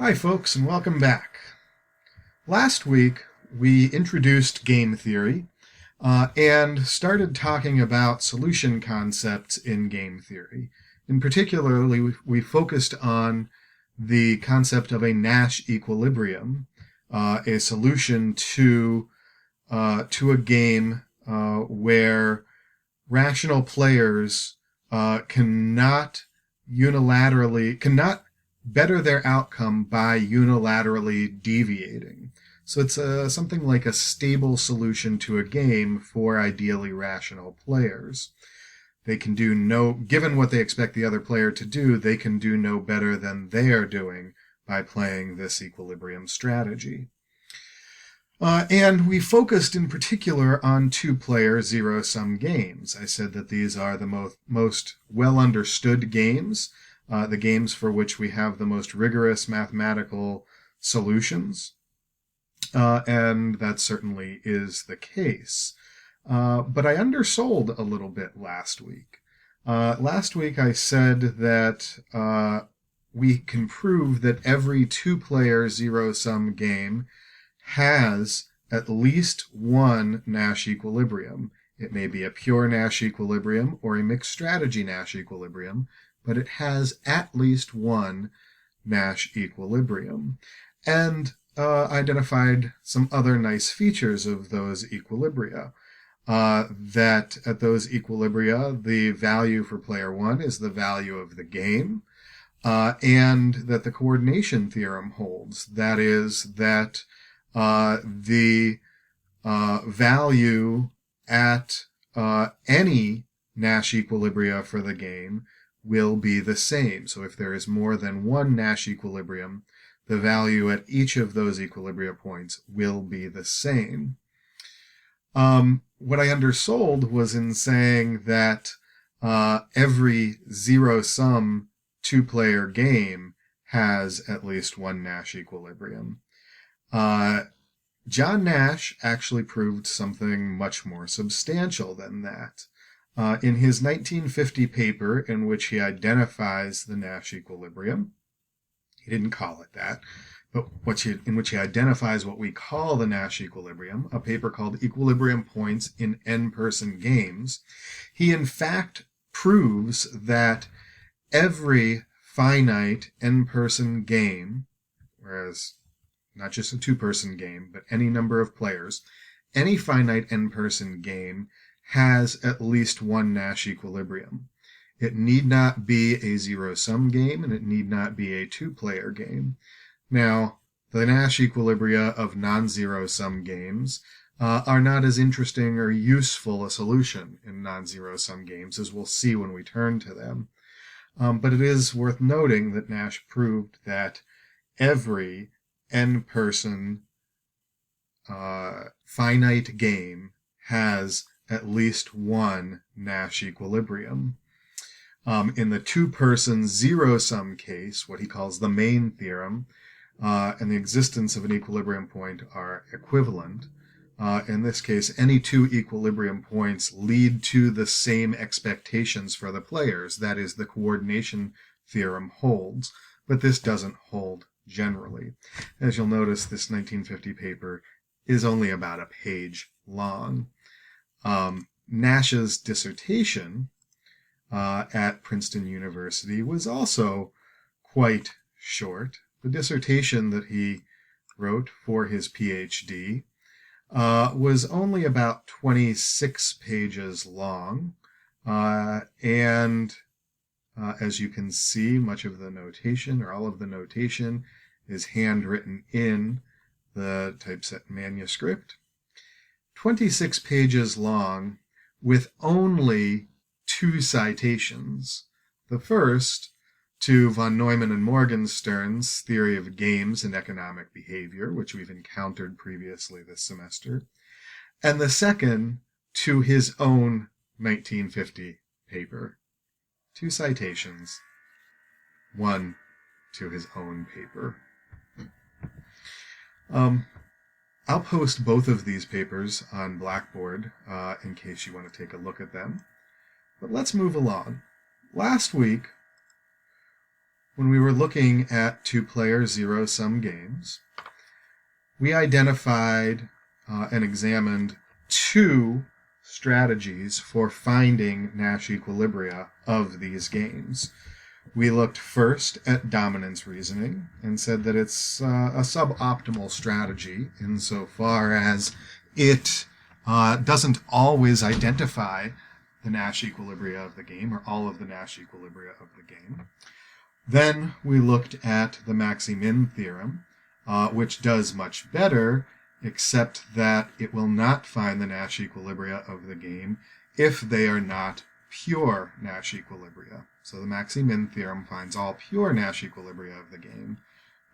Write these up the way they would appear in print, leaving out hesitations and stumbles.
Hi folks, and welcome back. Last week we introduced game theory and started talking about solution concepts in game theory. In particular, we focused on the concept of a Nash equilibrium, a solution to a game where rational players cannot better their outcome by unilaterally deviating. So it's something like a stable solution to a game for ideally rational players. They can given what they expect the other player to do, they can do no better than they are doing by playing this equilibrium strategy. And we focused in particular on two-player zero-sum games. I said that these are the most well-understood games, the games for which we have the most rigorous mathematical solutions, and that certainly is the case. But I undersold a little bit last week. Last week I said that we can prove that every two-player zero-sum game has at least one Nash equilibrium. It may be a pure Nash equilibrium or a mixed strategy Nash equilibrium, but it has at least one Nash equilibrium. And identified some other nice features of those equilibria. That at those equilibria, the value for player one is the value of the game, and that the coordination theorem holds. That is, that the value at any Nash equilibria for the game will be the same. So if there is more than one Nash equilibrium, the value at each of those equilibria points will be the same. What I undersold was in saying that every zero-sum two-player game has at least one Nash equilibrium. John Nash actually proved something much more substantial than that. In his 1950 paper, in which he identifies the Nash equilibrium, he didn't call it that, but in which he identifies what we call the Nash equilibrium, a paper called Equilibrium Points in N-Person Games, he in fact proves that every finite N-person game, whereas not just a two-person game, but any number of players, any finite N-person game has at least one Nash equilibrium. It need not be a zero-sum game, and it need not be a two-player game. Now, the Nash equilibria of non-zero-sum games are not as interesting or useful a solution in non-zero-sum games, as we'll see when we turn to them. But it is worth noting that Nash proved that every N-person finite game has at least one Nash equilibrium. In the two-person zero-sum case, what he calls the main theorem, and the existence of an equilibrium point are equivalent. In this case, any two equilibrium points lead to the same expectations for the players. That is, the coordination theorem holds, but this doesn't hold generally. As you'll notice, this 1950 paper is only about a page long. Nash's dissertation at Princeton University was also quite short. The dissertation that he wrote for his PhD was only about 26 pages long, and as you can see, much of the notation, or all of the notation, is handwritten in the typeset manuscript. 26 pages long with only two citations. The first to von Neumann and Morgenstern's theory of games and economic behavior, which we've encountered previously this semester, and the second to his own 1950 paper. Two citations, one to his own paper. I'll post both of these papers on Blackboard in case you want to take a look at them. But let's move along. Last week, when we were looking at two-player zero-sum games, we identified and examined two strategies for finding Nash equilibria of these games. We looked first at dominance reasoning and said that it's a suboptimal strategy insofar as it doesn't always identify the Nash equilibria of the game, or all of the Nash equilibria of the game. Then we looked at the maxi-min theorem, which does much better, except that it will not find the Nash equilibria of the game if they are not pure Nash equilibria. So the maxi-min theorem finds all pure Nash equilibria of the game,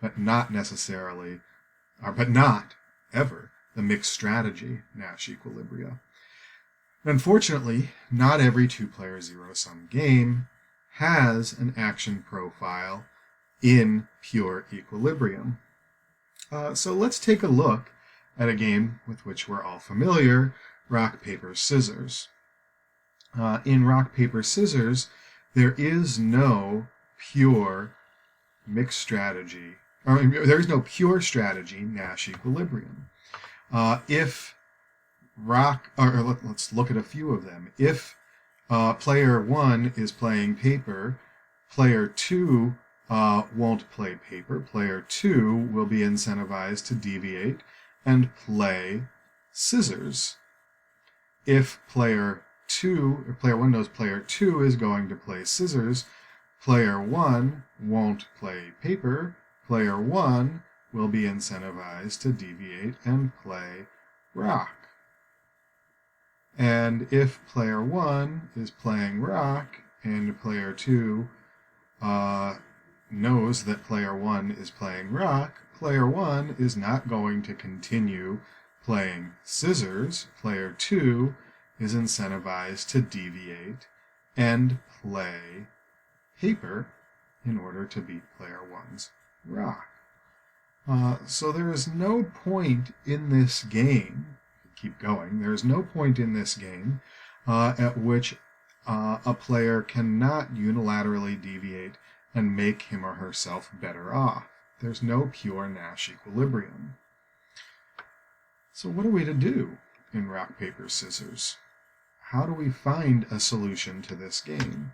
but not necessarily, but not ever the mixed strategy Nash equilibria. Unfortunately, not every two-player zero-sum game has an action profile in pure equilibrium. So let's take a look at a game with which we're all familiar, rock, paper, scissors. In rock, paper, scissors, there is no pure mixed strategy, or there is no pure strategy Nash equilibrium. If rock, or let's look at a few of them. If player 1 is playing paper, player 2 won't play paper. Player 2 will be incentivized to deviate and play scissors. If player 1 knows player 2 is going to play scissors, player 1 won't play paper. Player 1 will be incentivized to deviate and play rock. And if player 1 is playing rock and player 2 knows that player 1 is playing rock, player 1 is not going to continue playing scissors. Player 2 is incentivized to deviate and play paper in order to beat player 1's rock. So there is no point in this game, keep going, there is no point in this game at which a player cannot unilaterally deviate and make him or herself better off. There's no pure Nash equilibrium. So what are we to do in rock, paper, scissors? How do we find a solution to this game?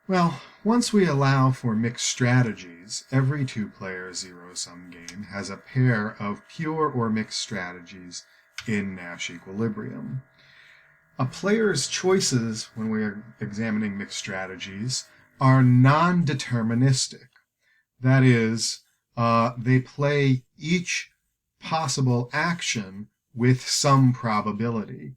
Well, once we allow for mixed strategies, every two-player zero-sum game has a pair of pure or mixed strategies in Nash equilibrium. A player's choices when we are examining mixed strategies are non-deterministic. That is, they play each possible action with some probability.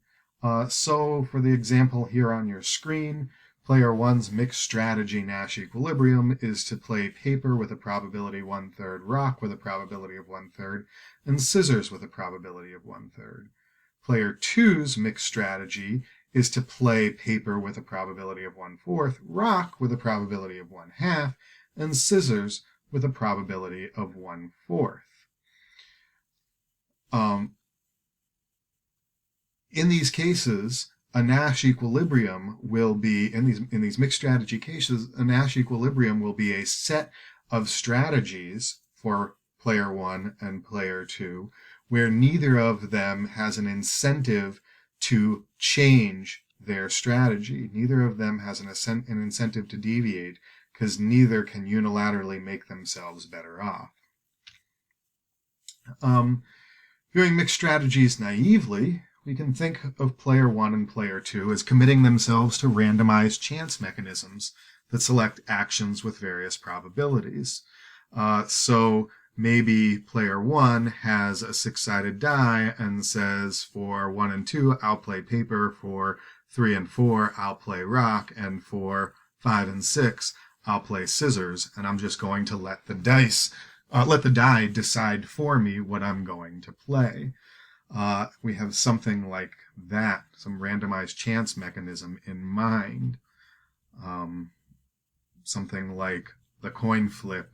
So for the example here on your screen, player 1's mixed strategy Nash equilibrium is to play paper with a probability 1/3, rock with a probability of 1/3, and scissors with a probability of 1/3. Player 2's mixed strategy is to play paper with a probability of 1/4, rock with a probability of 1/2, and scissors with a probability of 1/4. In these cases, a Nash equilibrium will be, in these mixed strategy cases, a Nash equilibrium will be a set of strategies for player 1 and player 2, where neither of them has an incentive to change their strategy. Neither of them has an incentive to deviate, because neither can unilaterally make themselves better off. Viewing mixed strategies naively, we can think of player 1 and player 2 as committing themselves to randomized chance mechanisms that select actions with various probabilities. So maybe player 1 has a 6-sided die and says, for 1 and 2, I'll play paper, for 3 and 4, I'll play rock, and for 5 and 6, I'll play scissors, and I'm just going to let the die decide for me what I'm going to play. We have something like that, some randomized chance mechanism in mind. Something like the coin flip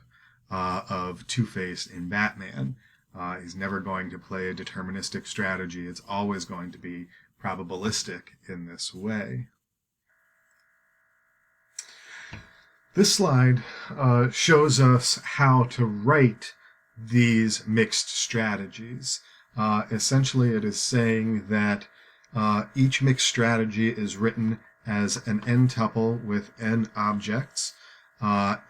of Two-Face in Batman. He's never going to play a deterministic strategy. It's always going to be probabilistic in this way. This slide shows us how to write these mixed strategies. Essentially, it is saying that each mixed strategy is written as an n tuple with n objects.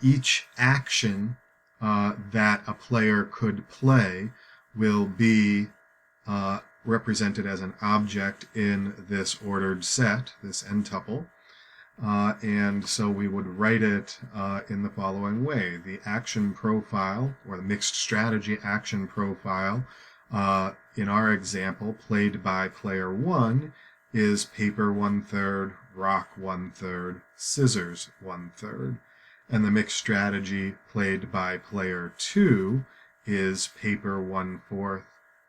Each action that a player could play will be represented as an object in this ordered set, this n tuple. And so we would write it in the following way. The action profile, or the mixed strategy action profile, in our example, played by player 1, is paper 1/3, rock 1/3, scissors 1/3. And the mixed strategy played by player 2 is paper 1/4,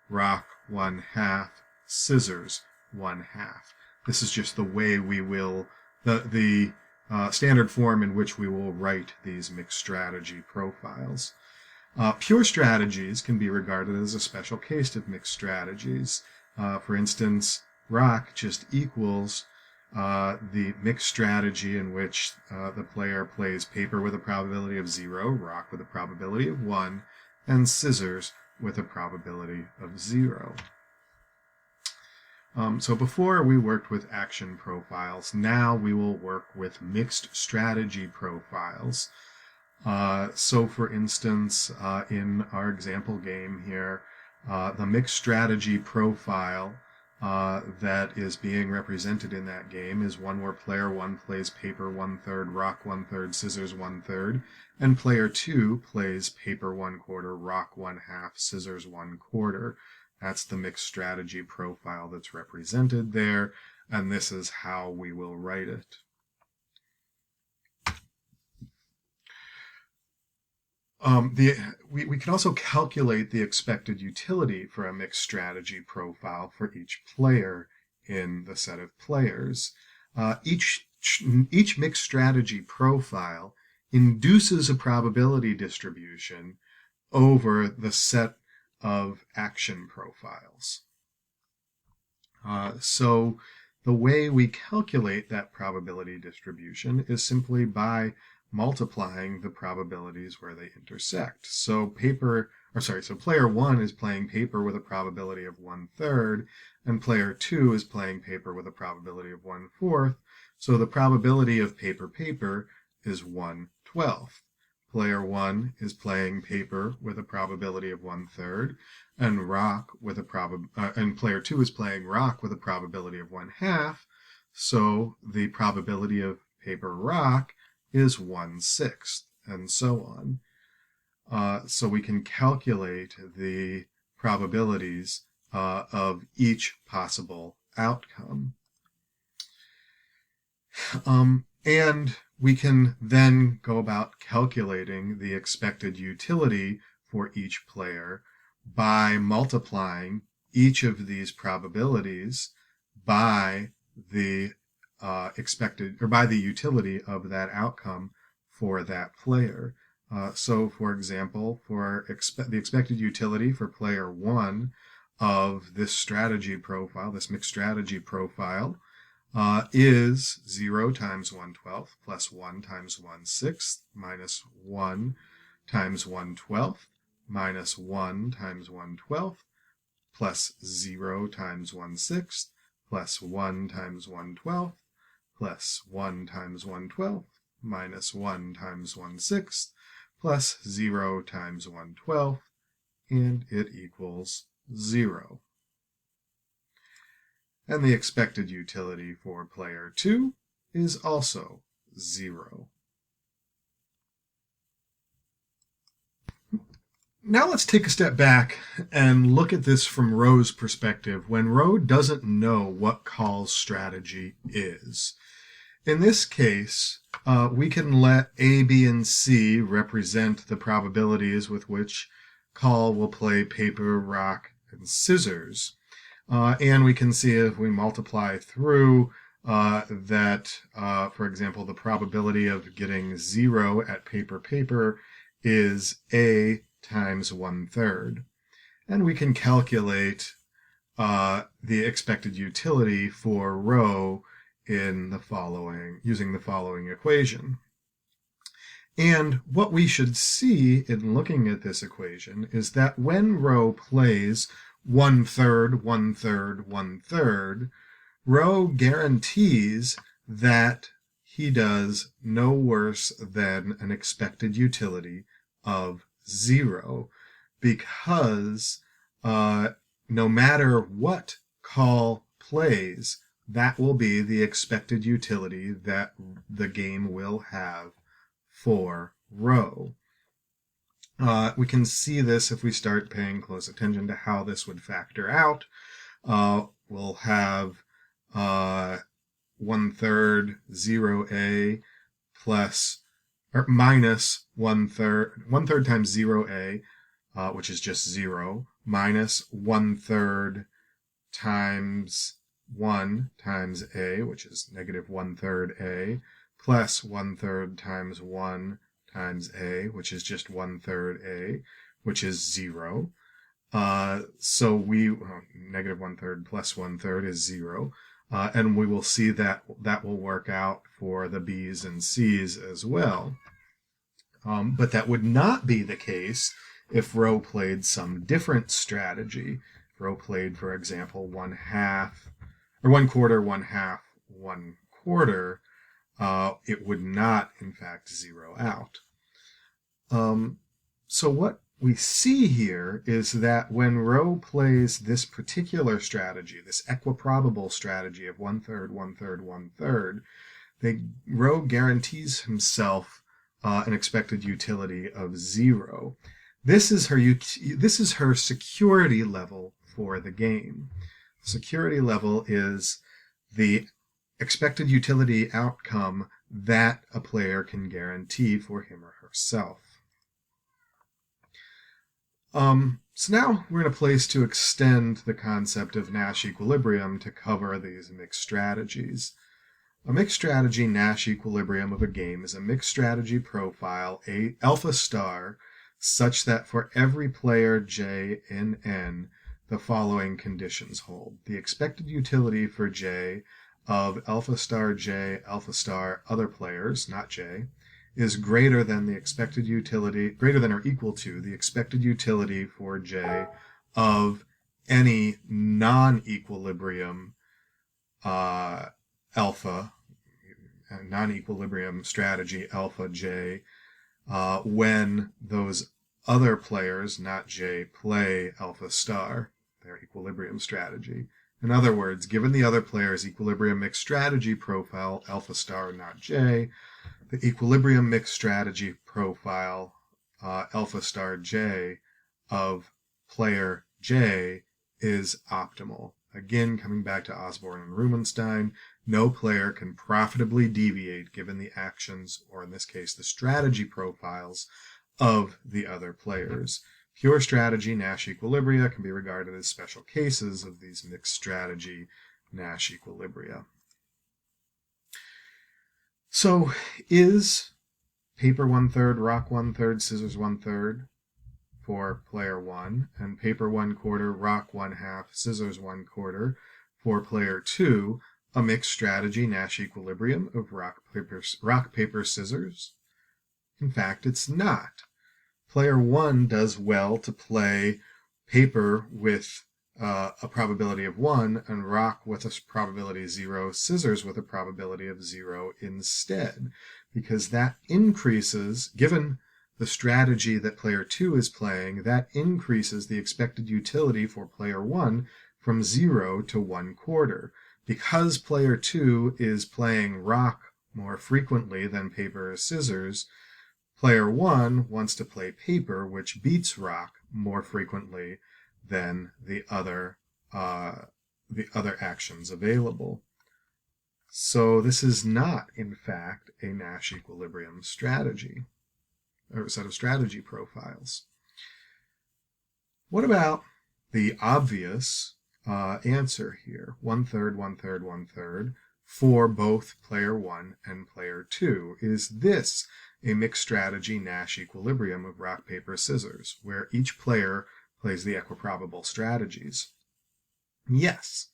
rock 1/2, scissors 1/2. This is just the way we will the standard form in which we will write these mixed strategy profiles. Pure strategies can be regarded as a special case of mixed strategies. For instance, rock just equals the mixed strategy in which the player plays paper with a probability of 0, rock with a probability of 1, and scissors with a probability of 0. So before we worked with action profiles, now we will work with mixed strategy profiles. So for instance, in our example game here, the mixed strategy profile that is being represented in that game is one where player 1 plays paper 1/3, rock 1/3, scissors 1/3, and player 2 plays paper 1/4, rock 1/2, scissors 1/4. That's the mixed strategy profile that's represented there, and this is how we will write it. We can also calculate the expected utility for a mixed strategy profile for each player in the set of players. Each mixed strategy profile induces a probability distribution over the set of action profiles. So the way we calculate that probability distribution is simply by multiplying the probabilities where they intersect. So player 1 is playing paper with a probability of 1/3, and player 2 is playing paper with a probability of 1/4. So the probability of paper is 1/12. Player 1 is playing paper with a probability of 1/3, and and player 2 is playing rock with a probability of 1/2. So the probability of paper rock is 1/6, and so on. So we can calculate the probabilities of each possible outcome. And we can then go about calculating the expected utility for each player by multiplying each of these probabilities by the by the utility of that outcome for that player. So, for example, for the expected utility for player 1 of this strategy profile, this mixed strategy profile, is 0 times 1/12 plus 1 times 1/6 minus 1 times 1/12 minus 1 times 1/12 plus 0 times 1/6 plus 1 times 1/12 plus 1 times 1/12 minus 1 times 1/6 plus 0 times 1/12, and it equals 0. And the expected utility for player 2 is also 0. Now let's take a step back and look at this from Roe's perspective when Roe doesn't know what Call's strategy is. In this case, we can let A, B, and C represent the probabilities with which Call will play paper, rock, and scissors. And we can see if we multiply through that, for example, the probability of getting 0 at paper is A times 1/3. And we can calculate the expected utility for Roe in the following, using the following equation. And what we should see in looking at this equation is that when Roe plays 1/3, 1/3, 1/3, Roe guarantees that he does no worse than an expected utility of 0, because no matter what call plays, that will be the expected utility that the game will have for Roe. We can see this if we start paying close attention to how this would factor out. We'll have 1/3 0a plus or minus 1/3 times 0a, which is just 0, minus 1/3 times 1 times a, which is negative 1/3 a, plus 1/3 times 1 times a, which is just 1/3 a, which is 0. So negative 1/3 plus 1/3 is 0. And we will see that that will work out for the B's and C's as well. But that would not be the case if Roe played some different strategy. If Roe played, for example, 1/2, or 1/4, 1/2, 1/4, it would not, in fact, zero out. So what we see here is that when Roe plays this particular strategy, this equiprobable strategy of 1/3, 1/3, 1/3, Roe guarantees himself an expected utility of 0. This is her security level for the game. Security level is the expected utility outcome that a player can guarantee for him or herself. So now we're in a place to extend the concept of Nash equilibrium to cover these mixed strategies. A mixed strategy Nash equilibrium of a game is a mixed strategy profile, a alpha star, such that for every player j in n, the following conditions hold. The expected utility for j of alpha star j alpha star other players, not j, is greater than the expected utility, greater than or equal to the expected utility for j of any non-equilibrium alpha, non-equilibrium strategy alpha j, when those other players, not j, play alpha star, their equilibrium strategy. In other words, given the other player's equilibrium mixed strategy profile, alpha star, not j, the equilibrium mixed strategy profile, alpha star j, of player j is optimal. Again, coming back to Osborne and Rubenstein, no player can profitably deviate given the actions, or in this case, the strategy profiles of the other players. Pure strategy Nash equilibria can be regarded as special cases of these mixed strategy Nash equilibria. So is paper 1/3, rock 1/3, scissors 1/3 for player 1, and paper 1/4, rock 1/2, scissors 1/4 for player 2 a mixed strategy Nash equilibrium of rock, paper, scissors? In fact, it's not. Player 1 does well to play paper with a probability of 1 and rock with a probability 0, scissors with a probability of 0 instead, because that increases, given the strategy that player 2 is playing, that increases the expected utility for player 1 from 0 to 1/4. Because player 2 is playing rock more frequently than paper or scissors, player 1 wants to play paper, which beats rock more frequently than the other actions available. So this is not, in fact, a Nash equilibrium strategy, or a set of strategy profiles. What about the obvious answer here, 1/3, 1/3, 1/3, for both player 1 and player 2? Is this a mixed strategy Nash equilibrium of rock, paper, scissors, where each player plays the equiprobable strategies? Yes,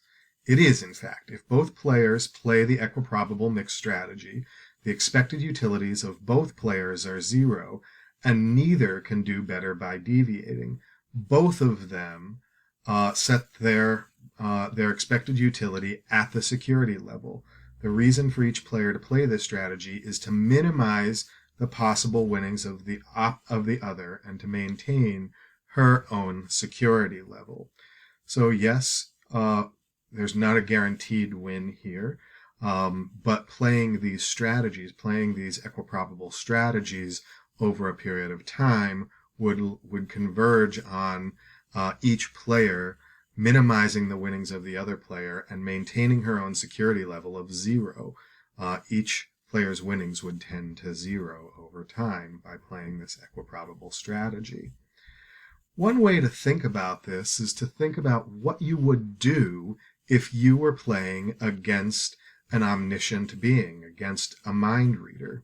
it is, in fact. If both players play the equiprobable mixed strategy, the expected utilities of both players are 0, and neither can do better by deviating. Both of them set their expected utility at the security level. The reason for each player to play this strategy is to minimize the possible winnings of the other and to maintain her own security level. So yes, there's not a guaranteed win here, but playing these strategies, playing these equiprobable strategies over a period of time would converge on each player minimizing the winnings of the other player and maintaining her own security level of 0. Each player's winnings would tend to 0 over time by playing this equiprobable strategy. One way to think about this is to think about what you would do if you were playing against an omniscient being, against a mind reader.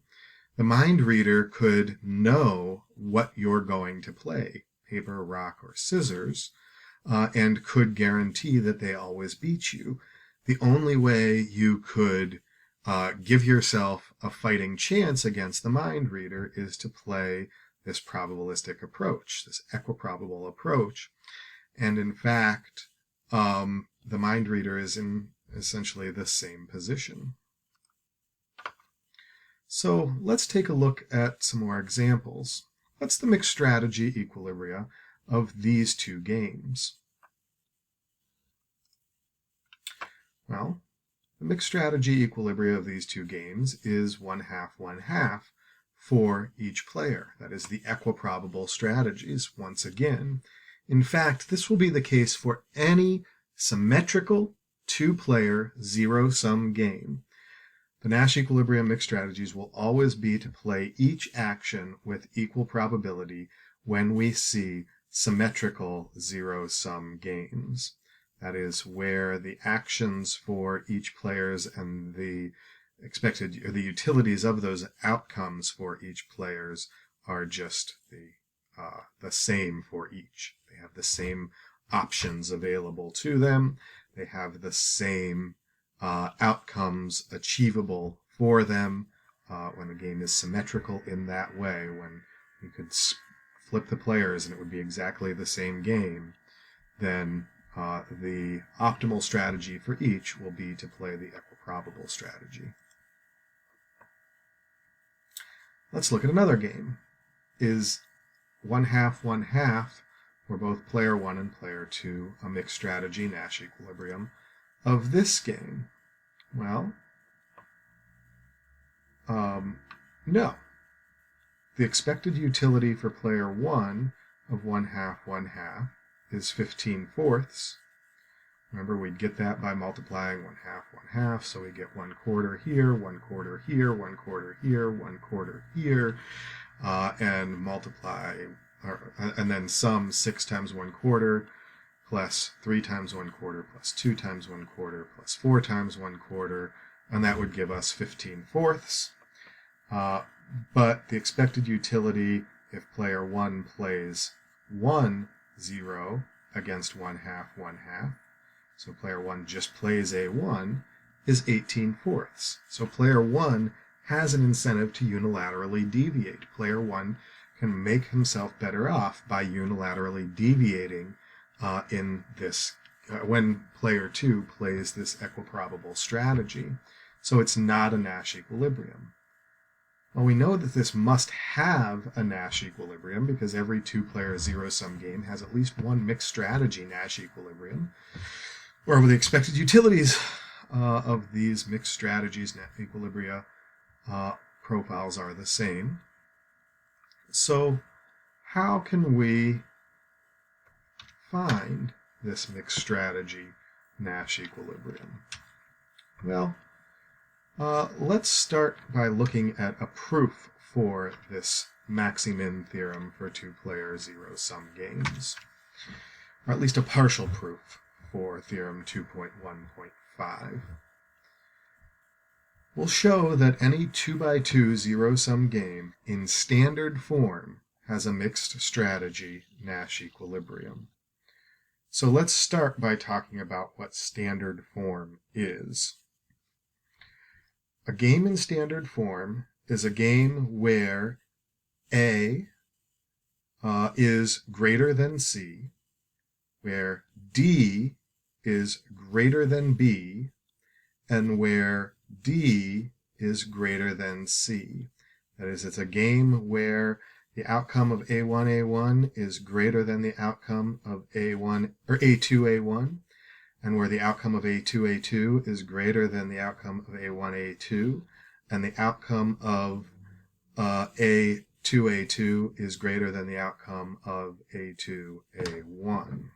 The mind reader could know what you're going to play, paper, rock, or scissors, and could guarantee that they always beat you. The only way you could give yourself a fighting chance against the mind reader is to play this probabilistic approach, this equiprobable approach. And in fact, the mind reader is in essentially the same position. So let's take a look at some more examples. What's the mixed strategy equilibria of these two games? Well, the mixed strategy equilibria of these two games is 1/2, 1/2 for each player. That is the equiprobable strategies once again. In fact, this will be the case for any symmetrical two-player zero-sum game. The Nash equilibrium mixed strategies will always be to play each action with equal probability when we see symmetrical zero-sum games. That is where the actions for each players and the expected or the utilities of those outcomes for each players are just the same for each. They have the same options available to them. They have the same outcomes achievable for them when the game is symmetrical in that way, when you could flip the players and it would be exactly the same game, then the optimal strategy for each will be to play the equiprobable strategy. Let's look at another game. Is 1/2, 1/2 for both player 1 and player 2 a mixed strategy Nash equilibrium of this game? Well, no. The expected utility for player 1 of 1/2, 1/2 is 15/4. Remember, we'd get that by multiplying 1/2, 1/2, so we get 1/4 here, 1/4 here, 1/4 here, 1/4 here, and multiply, and then sum 6 times 1/4 plus 3 times 1/4 plus 2 times 1/4 plus 4 times 1/4, and that would give us 15/4. But the expected utility if player 1 plays 1, 0 against 1/2, 1/2, so player 1 just plays a 1, is 18/4. So player 1 has an incentive to unilaterally deviate. Player 1 can make himself better off by unilaterally deviating in this when player 2 plays this equiprobable strategy. So it's not a Nash equilibrium. Well, we know that this must have a Nash equilibrium because every two-player zero-sum game has at least one mixed strategy Nash equilibrium, where the expected utilities of these mixed strategies equilibria profiles are the same. So how can we find this mixed strategy Nash equilibrium? Well, let's start by looking at a proof for this maxi-min theorem for two-player zero-sum games, or at least a partial proof for theorem 2.1.5. We'll show that any 2x2 zero-sum game in standard form has a mixed strategy Nash equilibrium. So let's start by talking about what standard form is. A game in standard form is a game where A is greater than C, where D is greater than B, and where D is greater than C. That is, it's a game where the outcome of A1A1 is greater than the outcome of A1 or A2A1, and where the outcome of A2A2 is greater than the outcome of A1A2, and the outcome of A2A2 is greater than the outcome of A2A1.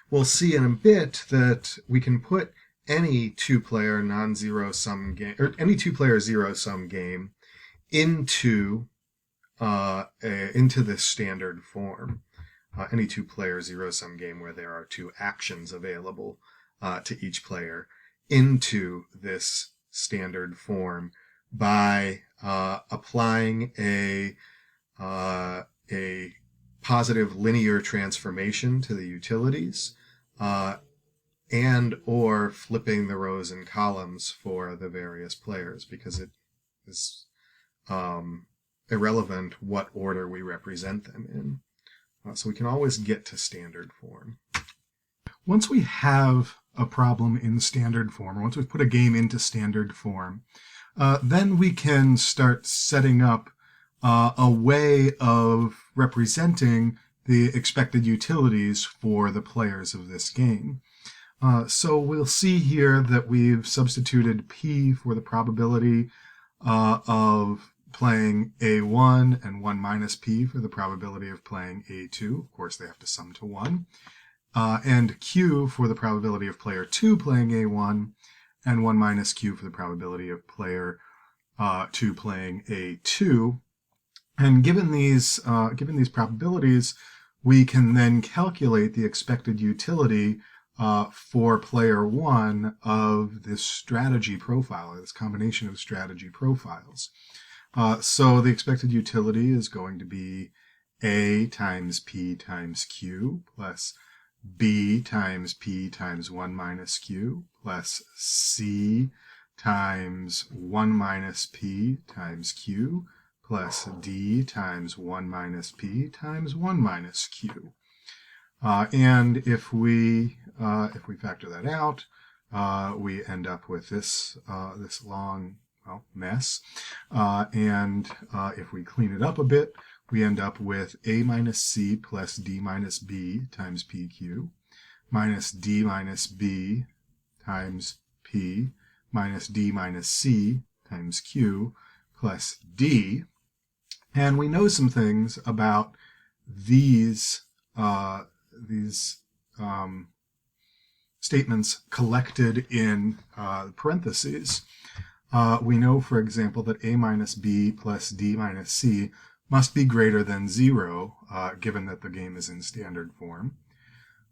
We'll see in a bit that we can put any two-player non-zero sum game, or any two-player zero-sum game into this standard form. Any two-player zero-sum game where there are two actions available to each player into this standard form by applying a positive linear transformation to the utilities and or flipping the rows and columns for the various players, because it is irrelevant what order we represent them in. So we can always get to standard form. Once we have a problem in standard form, or once we've put a game into standard form, then we can start setting up a way of representing the expected utilities for the players of this game. So we'll see here that we've substituted P for the probability of playing A1 and 1 minus P for the probability of playing A2. Of course, they have to sum to 1. And Q for the probability of player 2 playing A1, and 1 minus Q for the probability of player 2 playing A2. And given these probabilities, we can then calculate the expected utility for player 1 of this strategy profile, or this combination of strategy profiles. So the expected utility is going to be A times P times Q plus B times P times 1 minus Q plus C times 1 minus P times Q plus D times 1 minus P times 1 minus Q. And if we factor that out, we end up with this long mess. And if we clean it up a bit, we end up with A minus C plus D minus B times PQ minus D minus B times P minus D minus C times Q plus D. And we know some things about these statements collected in parentheses. We know, for example, that A minus B plus D minus C must be greater than 0, given that the game is in standard form.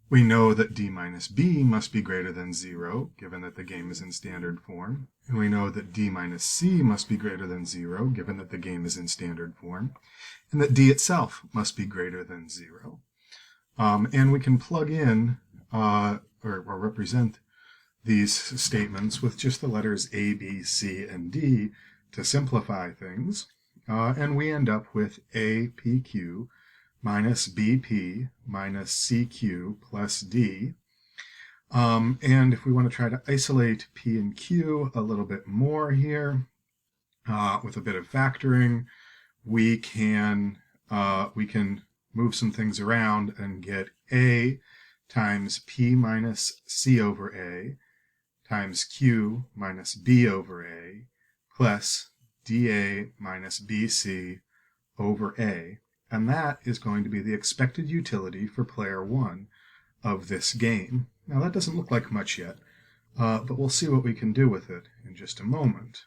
We know that D minus B must be greater than 0, given that the game is in standard form. And we know that D minus C must be greater than 0, given that the game is in standard form. And that D itself must be greater than 0. And we can plug in or represent these statements with just the letters A, B, C, and D to simplify things. And we end up with APQ minus BP minus CQ plus D. And if we want to try to isolate P and Q a little bit more here, with a bit of factoring, we can move some things around and get A times P minus C over A times Q minus B over A plus dA minus BC over A. And that is going to be the expected utility for player 1 of this game. Now that doesn't look like much yet, but we'll see what we can do with it in just a moment.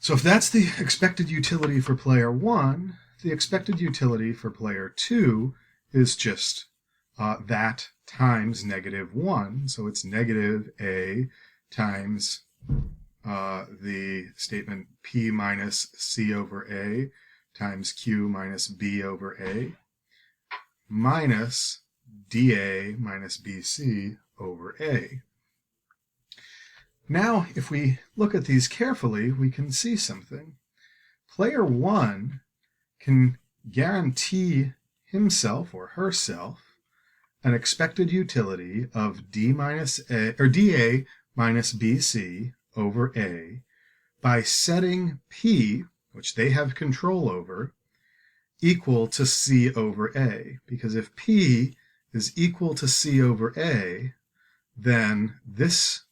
So if that's the expected utility for player 1, the expected utility for player 2 is just that times -1. So it's negative A times the statement P minus C over A times Q minus B over A minus dA minus BC over A. Now, if we look at these carefully, we can see something. Player 1 can guarantee himself or herself an expected utility of d minus a, or dA minus bc over a by setting p, which they have control over, equal to c over a. Because if p is equal to c over a, then this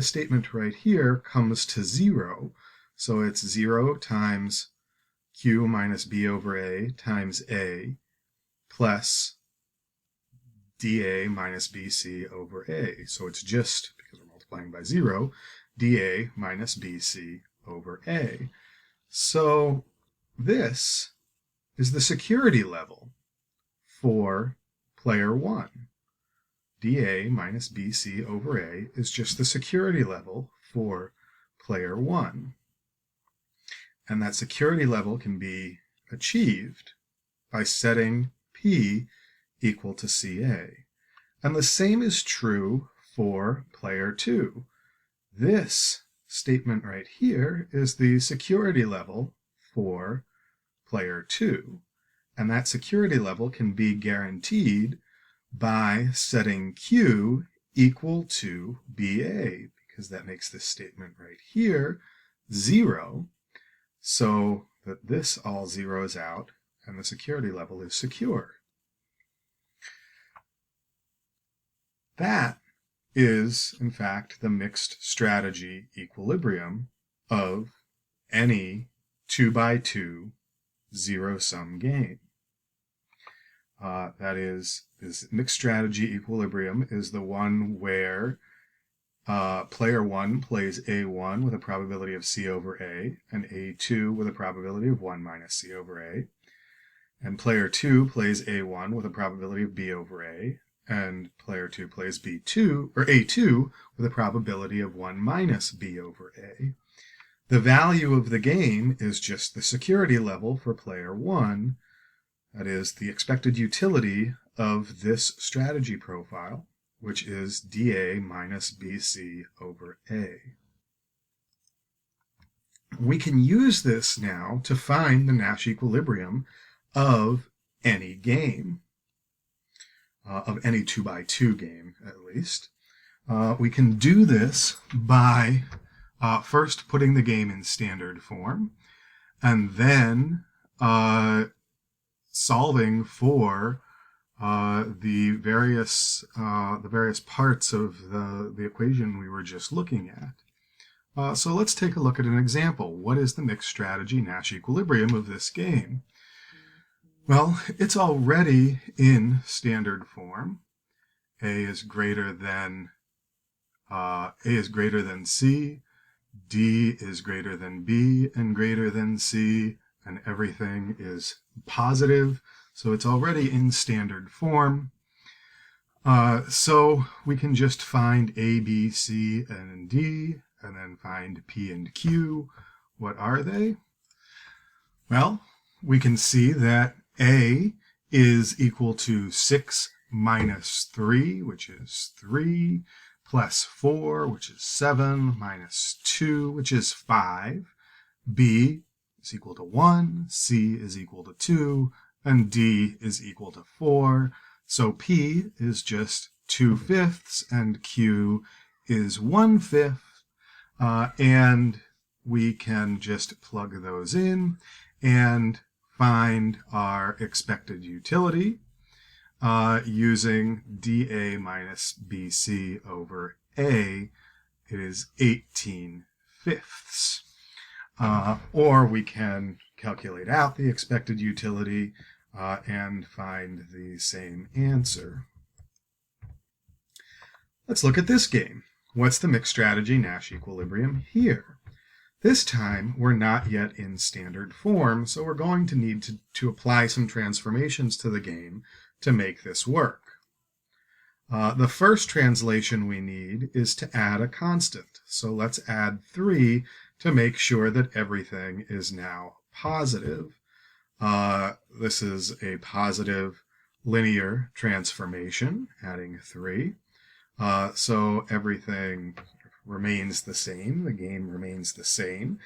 statement right here comes to 0. So it's 0 times q minus b over a times a plus dA minus bc over a. So it's just, because we're multiplying by 0, dA minus bc over a. So this is the security level for player 1. dA minus bc over a is just the security level for player 1. And that security level can be achieved by setting p equal to CA. And the same is true for player 2. This statement right here is the security level for player 2. And that security level can be guaranteed by setting Q equal to BA, because that makes this statement right here 0, so that this all zeroes out and the security level is secure. That is, in fact, the mixed strategy equilibrium of any 2x2 zero-sum game. That is, this mixed strategy equilibrium is the one where player 1 plays A1 with a probability of C over A, and A2 with a probability of 1 minus C over A, and player 2 plays A1 with a probability of B over A, and player 2 plays B2, or A2 with a probability of 1 minus B over A. The value of the game is just the security level for player 1, that is, the expected utility of this strategy profile, which is dA minus BC over A. We can use this now to find the Nash equilibrium of any game, of any 2x2 game at least. We can do this by first putting the game in standard form, and then solving for the various parts of the equation we were just looking at. So let's take a look at an example. What is the mixed strategy Nash equilibrium of this game? Well, it's already in standard form. A is greater than C, D is greater than B and greater than C, and everything is positive. So it's already in standard form. So we can just find A, B, C, and D, and then find P and Q. What are they? Well, we can see that A is equal to 6 minus 3, which is 3, plus 4, which is 7, minus 2, which is 5. B is equal to 1, C is equal to 2, and D is equal to 4. So P is just 2/5, and Q is 1/5. And we can just plug those in and find our expected utility using dA minus BC over A. It is 18/5. Or we can calculate out the expected utility and find the same answer. Let's look at this game. What's the mixed strategy Nash equilibrium here? This time, we're not yet in standard form, so we're going to need to apply some transformations to the game to make this work. The first translation we need is to add a constant. So let's add 3 to make sure that everything is now positive. This is a positive linear transformation, adding 3. So everything remains the same. The game remains the same.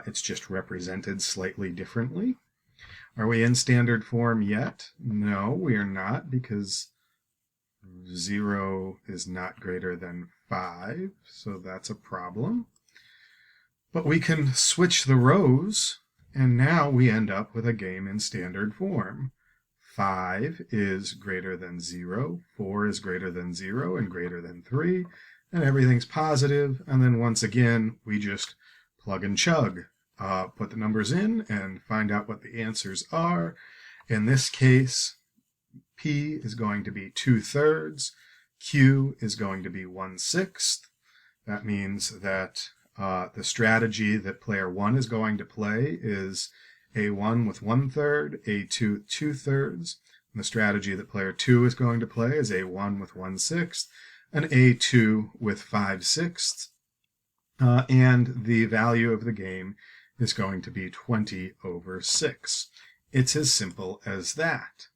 It's just represented slightly differently. Are we in standard form yet? No, we are not, because 0 is not greater than 5, so that's a problem. But we can switch the rows, and now we end up with a game in standard form. 5 is greater than 0, 4 is greater than 0 and greater than 3, and everything's positive, and then once again we just plug and chug. Put the numbers in and find out what the answers are. In this case, P is going to be 2/3, Q is going to be 1/6. That means that the strategy that player 1 is going to play is A1 with 1/3, A2 with 2/3. And the strategy that player 2 is going to play is A1 with 1/6, and A2 with 5/6. And the value of the game is going to be 20/6. It's as simple as that.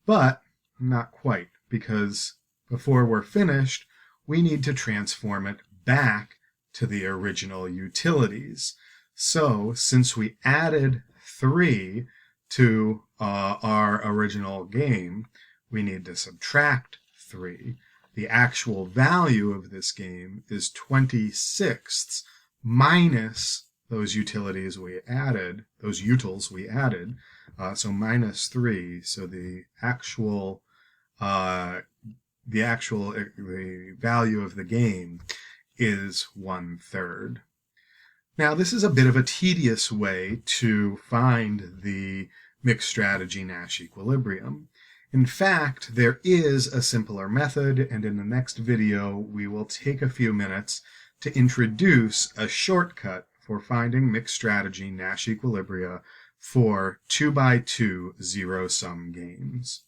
But not quite, because before we're finished, we need to transform it back to the original utilities. So since we added 3 to our original game, we need to subtract 3. The actual value of this game is 20/6 minus those utilities we added, those utils we added, so minus 3. So the value of the game is 1/3. Now, this is a bit of a tedious way to find the mixed strategy Nash equilibrium. In fact, there is a simpler method, and in the next video we will take a few minutes to introduce a shortcut for finding mixed strategy Nash equilibria for 2x2 zero-sum games.